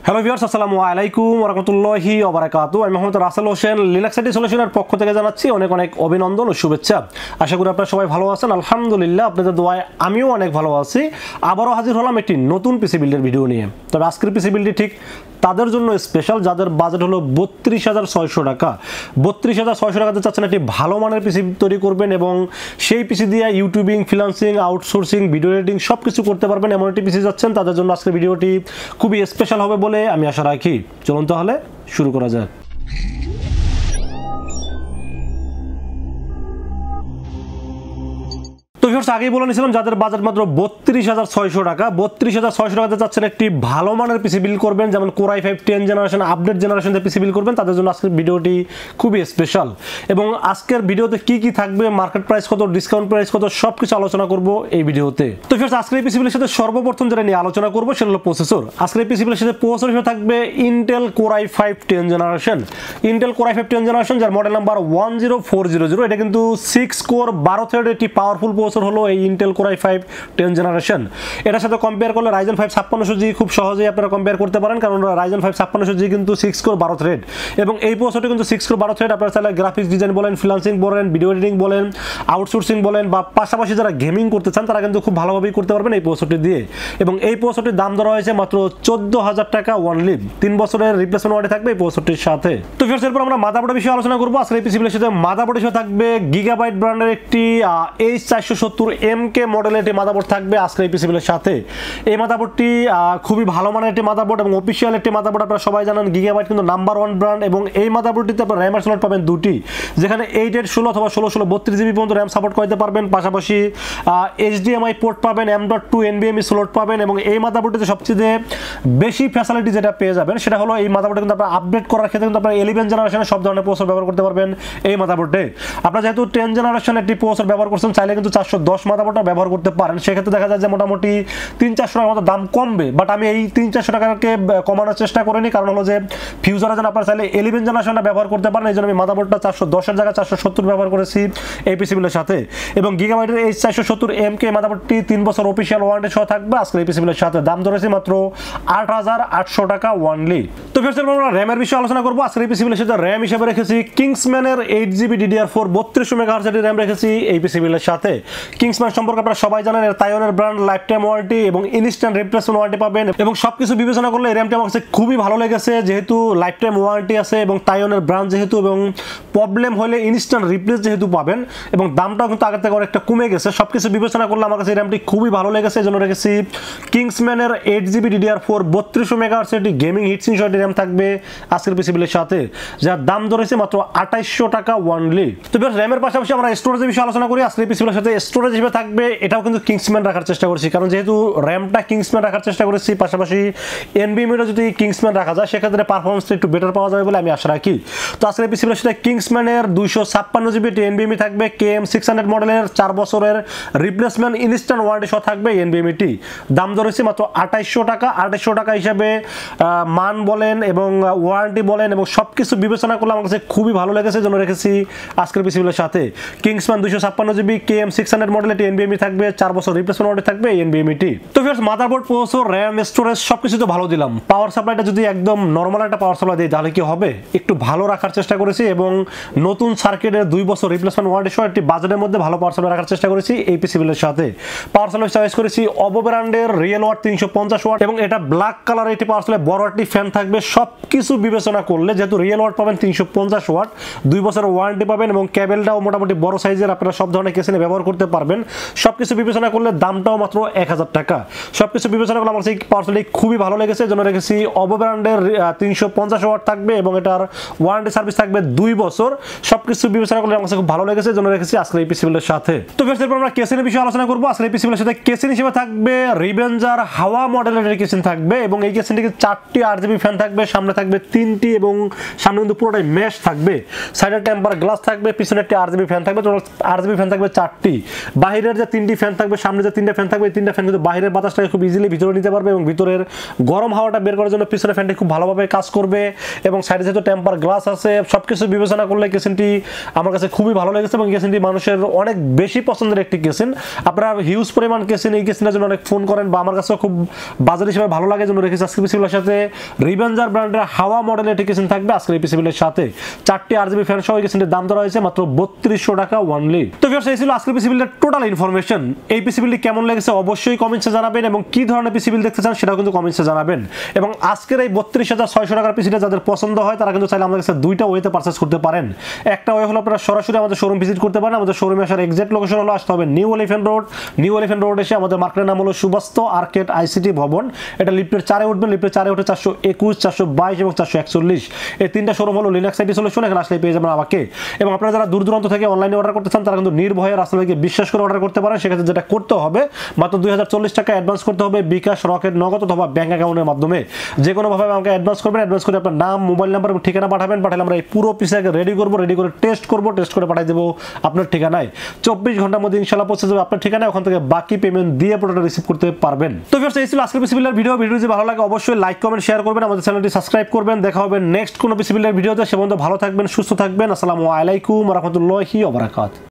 Hello viewers, আসসালামু আলাইকুম ওয়া রাহমাতুল্লাহি ওয়া বারাকাতুহু। আমি মোহাম্মদ রাসেল হোসেন, লিনাক্স আইটি সলিউশনের পক্ষ থেকে জানাচ্ছি অনেক অনেক অভিনন্দন ও শুভেচ্ছা। আশা করি আপনারা সবাই ভালো আছেন। আলহামদুলিল্লাহ, আপনাদের দোয়ায় আমিও অনেক ভালো আছি। আবারও হাজির হলাম একটি নতুন পিসি বিল্ডের ভিডিও নিয়ে। তবে আজকের পিসি বিল্ডটি ঠিক তাদের জন্য স্পেশাল যাদের বাজেট হলো 32,600 টাকা। 32,600 টাকাতে চাচ্ছেন একটি ভালো মানের পিসি তৈরি করবেন এবং সেই পিসি দিয়ে YouTubing, freelancing, outsourcing, video editing সব কিছু করতে পারবেন এমন একটি পিসি যাচ্ছেন, তাদের জন্য আজকের ভিডিওটি খুবই স্পেশাল হবে বলে আমি আশা রাখি। চলুন তাহলে শুরু করা যাক। তো ভিউয়ার্স, আগেই বলে নিয়েছিলাম যাদের বাজেট মাত্র 32,600 টাকা, 32,600 টাকাতে চাচ্ছেন একটি ভালো মানের পিসি বিল্ড করবেন, যেমন কোর i5 10 জেনারেশন আপডেট জেনারেশনে পিসি বিল্ড করবেন, তাদের জন্য আজকের ভিডিওটি খুবই স্পেশাল। এবং আজকের ভিডিওতে কি কি থাকবে, মার্কেট প্রাইস কত, ডিসকাউন্ট প্রাইস কত, সব কিছু আলোচনা করব এই ভিডিওতে। তো ভিউয়ার্স, আজকের এই পিসি বিল্ডের সাথে সর্বপ্রথম যেটা নিয়ে আলোচনা করব সেটা হলো প্রসেসর। আজকের এই পিসি বিল্ডের সাথে প্রসেসর হিসেবে থাকবে Intel core i5 10 generation. Intel core i5 10 generation, যার মডেল নাম্বার 10400। এটা কিন্তু 6 কোর 12 থ্রেড একটি পাওয়ারফুল প্রসেসর হলো এই ইন্টেল কোর i5 10 জেনারেশন। এটার সাথে কম্পেয়ার করলে রাইজেন 5 5600G খুব সহজেই আপনারা কম্পেয়ার করতে পারেন, কারণ রাইজেন 5 5600G কিন্তু 6 কোর 12 থ্রেড এবং এই প্রসেসরটি কিন্তু 6 কোর 12 থ্রেড। আপনারা চাইলে গ্রাফিক্স ডিজাইন বলেন, ফ্রিল্যান্সিং বলেন, ভিডিও এডিটিং বলেন, আউটসোর্সিং বলেন বা পাশাপাশি যারা গেমিং করতে চান তারা কিন্তু খুব ভালোভাবেই করতে পারবেন এই প্রসেসরটি দিয়ে। এবং এই প্রসেসরটির দাম ধরা হয়েছে মাত্র 14,000 টাকা অনলি। 3 বছরের রিপ্লেসমেন্ট ওয়ারেন্টি থাকবে এই প্রসেসরটির সাথে। তো ফির এরপর আমরা মাদারবোর্ডের বিষয়ে আলোচনা করব। আজকে এই পিসিবির সাথে মাদারবোর্ডের বিষয়ে থাকবে গিগাবাইট ব্র্যান্ডের একটি H470MK মডেলের একটি মাদারবোর্ড থাকবে আজকের এই পিসিবির সাথে। এই মাদারবোর্ডটি খুবই ভালো মানের একটি মাদারবোর্ড এবং অফিসিয়াল একটি মাদারবোর্ড। আপনারা সবাই জানেন গিগাবাইট কিন্তু নাম্বার 1 ব্র্যান্ড এবং এই মাদারবোর্ডটিতে আপনারা র্যাম আর স্লট পাবেন দুটি, যেখানে 8/16 অথবা 16/16 32GB পর্যন্ত র্যাম সাপোর্ট করতে পারবেন। পাশাপাশি HDMI পোর্ট পাবেন, M.2 NVMe স্লট পাবেন এবং এই মাদারবোর্ডটিতে সবচেয়ে বেশি ফ্যাসিলিটি যেটা পেয়ে যাবেন সেটা হলো এই মাদারবোর্ডে কিন্তু আপনারা আপডেট করার ক্ষেত্রে কিন্তু আপনারা 11 জেনারেশনের সব ধরনের প্রসেসর ব্যবহার করতে পারবেন এই মাদারবোর্ডে। আপনারা যেহেতু 10 জেনারেশন একটি প্রসেসর ব্যবহার করছেন, চাইলে কিন্তু 410 মাদারবোর্ডটা ব্যবহার করতে পারেন। সেক্ষেত্রে দেখা যায় যে মোটামুটি 300-400 টাকার মতো দাম কমবে, বাট আমি এই 300-400 টাকাকে কমানোর চেষ্টা করিনি, কারণ হলো যে ফিউচারে যেন আপনারা চাইলে 11 জেনারেশনটা ব্যবহার করতে পারেন। এই জন্য আমি মাদারবোর্ডটা 410-এর জায়গায় 470 ব্যবহার করেছি এই পিসিবিলের সাথে। এবং গিগাবাইটের H470MK মাদারবোর্ডটি 3 বছর অফিসিয়াল ওয়ারেন্টি সহ থাকবে আজকের এই পিসিবিলের সাথে। দাম ধরেছি মাত্র 8,800 টাকা অনলি। তো ফির আমরা র্যামের বিষয়ে আলোচনা করবো। আজকের এই পিসিবিলের সাথে র্যাম হিসেবে রেখেছি কিংসম্যানের 8GB DDR4 3200 MHz এর র্যাম রেখেছি এই পিসিবিলের সাথে। কিংসম্যান সম্পর্কে আপনারা সবাই জানেন, এর তাইওয়ানের ব্র্যান্ড, লাইফ টাইম ওয়ারেন্টি এবং ইনস্ট্যান্ট রিপ্লেসমেন্ট ওয়ারেন্টি পাবেন। এবং সবকিছু বিবেচনা করলে এই র্যামটি আমার কাছে খুবই ভালো লেগেছে, যেহেতু লাইফ টাইম ওয়ারেন্টি আছে এবং তাইওয়ানের ব্র্যান্ড যেহেতু, এবং প্রবলেম হলে ইনস্ট্যান্ট রিপ্লেস যেহেতু পাবেন এবং দামটাও কিন্তু আগের থেকে অনেকটা কমে গেছে। সবকিছু বিবেচনা করলে আমার কাছে এই র্যামটি খুবই ভালো লেগেছে, এই জন্য রেখেছি কিংসম্যানের 8GB DDR4 3200 MHz একটি গেমিং হিটসিং সহ র্যাম থাকবে আজকের পিসিবিলের সাথে, যার দাম ধরেছে মাত্র 2800 টাকা অনলি। তো র্যামের পাশাপাশি আমরা স্টোরেজের বিষয়ে আলোচনা করি। আজকের পিসিবিলের সাথে স্টোরেজ হিসেবে থাকবে, এটাও কিন্তু কিংসম্যান রাখার চেষ্টা করেছি, কারণ যেহেতু র্যামটা কিংসম্যান রাখার চেষ্টা করেছি, পাশাপাশি NVMe যদি কিংসম্যান রাখা যায় সেক্ষেত্রে পারফরমেন্সটা একটু বেটার পাওয়া যাবে বলে আমি আশা রাখি। তো আজকের পিসিবিলের সাথে কিংসম্যানের 256GB NVMe থাকবে, KM600 মডেলের 4 বছরের রিপ্লেসমেন্ট ইনস্ট্যান্ট ওয়ারেন্টি সহ থাকবে NVMe-টি। দাম ধরেছি মাত্র 2800 টাকা। 2800 টাকা হিসাবে মান বলেন এবং ওয়ারেন্টি বলেন এবং সবকিছু বিবেচনা করলে আমার কাছে খুবই ভালো লেগেছে, জন্য রেখেছি আজকের পিসিবিলের সাথে। কিংসম্যান 256GB KM600 মডেলের NVMe থাকবে, 4 বছর রিপ্লেসমেন্ট ওয়ারেন্টি থাকবে NVMe-টি। তো viewers, motherboard, processor, RAM, storage সবকিছু তো ভালো দিলাম। পাওয়ার সাপ্লাইটা যদি একদম নরমাল একটা পাওয়ার সাপ্লাই দিই তাহলে কি হবে, একটু ভালো রাখার চেষ্টা করেছি এবং নতুন সার্কিটের 2 বছর রিপ্লেসমেন্ট ওয়ারেন্টি সহ একটি বাজেটের মধ্যে ভালো পাওয়ার সাপ্লাই রাখার চেষ্টা করেছি এই পিসিবিলের সাথে। পাওয়ার সাপ্লাই চয়েস করেছি অবো ব্র্যান্ডের রিয়েল ওয়াট 350 ওয়াট এবং এটা ব্ল্যাক কালার একটি পাওয়ার সাপ্লাই, বড় একটি ফ্যান থাকবে। সবকিছু বিবেচনা করলে যেহেতু রিয়েল ওয়াট পাবেন 350 ওয়াট, 2 বছরের ওয়ারেন্টি পাবেন এবং কেবেলটাও মোটামুটি বড় সাইজের, আপনারা সব ধরনের কেসিনে ব্যবহার করতে পারবেন। সবকিছু বিবেচনা করলে দামটাও মাত্র 1000 টাকা। সবকিছু বিবেচনা করলে আমার সেই পাওয়ার সাপ্লাই খুবই ভালো লেগেছে, জন্য রেখেছি অবো ব্র্যান্ডের 350 ওয়াট থাকবে এবং এটার ওয়ারেন্টি সার্ভিস থাকবে 2 বছর। সবকিছু বিবেচনা করলে আমার কাছে খুব ভালো লেগেছে, জন্য রেখেছি আজকের এই পিসিবিলের সাথে। তো এরপর আমরা কেসিনের বিষয়ে আলোচনা করবো। আজকের এই পিসিবিলের সাথে কেসিন হিসেবে থাকবে রিভেঞ্জার হাওয়া মডেলের কেসিন থাকবে এবং এই কেসিনটিকে 4টি RGB ফ্যান থাকবে থাকবে, সামনে থাকবে 3টি এবং সামনে কিন্তু পুরোটাই মেশ থাকবে, সাইডে টেম্পার গ্লাস থাকবে, পিছনে একটি আরজিবি ফ্যান থাকবে, টোটাল আরজিবি ফ্যান থাকবে 4টি। বাহিরের যে 3টি ফ্যান থাকবে, সামনে যে 3টা ফ্যান থাকবে, এই 3টা ফ্যান কিন্তু বাহিরের বাতাসটাকে খুব ইজিলি ভিতরে নিতে পারবে এবং ভিতরের গরম হাওয়াটা বের করার জন্য পিছনে ফ্যানটি খুব ভালোভাবে কাজ করবে এবং সাইডে যেহেতু টেম্পার গ্লাস আছে, সবকিছু বিবেচনা করলে কেসিনটি আমার কাছে খুবই ভালো লেগেছে এবং কেসিনটি মানুষের অনেক বেশি পছন্দের একটি কেসিন। আপনারা হিউজ পরিমাণ কেসিন এই কেসিনের জন্য অনেক ফোন করেন বা আমার কাছেও খুব বাজার হিসেবে ভালো লাগে জন্য রেখেছি আজকের পিসিবিলের সাথে রিভেঞ্জার ব্র্যান্ডের হাওয়া মডেলের একটি কেসিন থাকবে আজকের এই পিসিবিলের সাথে। 4টি আরজিবি ফ্যান সহ এই কেসিনটির দাম ধরা হয়েছে মাত্র 3200 টাকা অনলি। তো ভিউয়ার্স, এই ছিল আজকের পিসিবিলের টোটাল ইনফরমেশন। এই পিসিবিলটি কেমন লেগেছে অবশ্যই কমেন্টসে জানাবেন এবং কি ধরনের পিসিবিল দেখতে চান সেটাও কিন্তু কমেন্টসে জানাবেন। এবং আজকের এই 32,600 টাকার পিসিটা যাদের পছন্দ হয় তারা কিন্তু চাইলে আমাদের কাছে দুইটা ওয়েতে পারচেজ করতে পারেন। একটা ওয়ে হলো আপনারা সরাসরি আমাদের শোরুম ভিজিট করতে পারেন। আমাদের শোরুমে আসার এক্সাক্ট লোকেশন হলো আসতে হবে new elephant road. New elephant road এসে আমাদের মার্কেটের নাম হলো সুবাস্তু আর্কেড আইসিটি ভবন। এটা লিফটের 4-এ উঠবেন, লিফটের 4-এ উঠে 421, 422 এবং 441 এই 3টা শোরুম হলো লিনাক্স আইটি সলিউশন। এখানে আসলে পেয়ে যাবেন আমাকে। এবং আপনারা যারা দূর দূরান্ত থেকে অনলাইনে অর্ডার করতে চান তারা কিন্তু নির্ভয়ে রাস্তাকে বিশ্বাস করে অর্ডার করতে পারেন। সেক্ষেত্রে যেটা করতে হবে মাত্র 2040 টাকা অ্যাডভান্স করতে হবে বিকাশ, রকেট, নগদ অথবা ব্যাংক অ্যাকাউন্টের মাধ্যমে। যে কোনোভাবে আমাকে অ্যাডভান্স করবেন, অ্যাডভান্স করে আপনার নাম, মোবাইল নাম্বার এবং ঠিকানা পাঠাবেন। পাঠালে আমরা এই পুরো পিসটাকে রেডি করবো, রেডি করে টেস্ট করবো, টেস্ট করে পাঠিয়ে দেবো আপনার ঠিকানায়। 24 ঘন্টার মধ্যে ইনশাআল্লাহ পৌঁছে যাবে আপনার ঠিকানায়। ওখান থেকে বাকি পেমেন্ট দিয়ে প্রোডাক্ট রিসিভ করতে পারবেন। তো ভিউয়ার্স, এই ছিল আজকের পিসিবিলের ভিডিও। ভিডিও যদি ভালো লাগে অবশ্যই লাইক, কমেন্ট, শেয়ার করবেন, আমাদের চ্যানেলটি সাবস্ক্রাইব করবেন। দেখা হবে নেক্সট কোনো পিসিবিলের ভিডিওতে। সে পর্যন্ত ভালো থাকবেন, সুস্থ থাকবেন। আসসালামু আলাইকুম ওয়া রাহমাতুল্লাহি ওয়া বারাকাতুহু।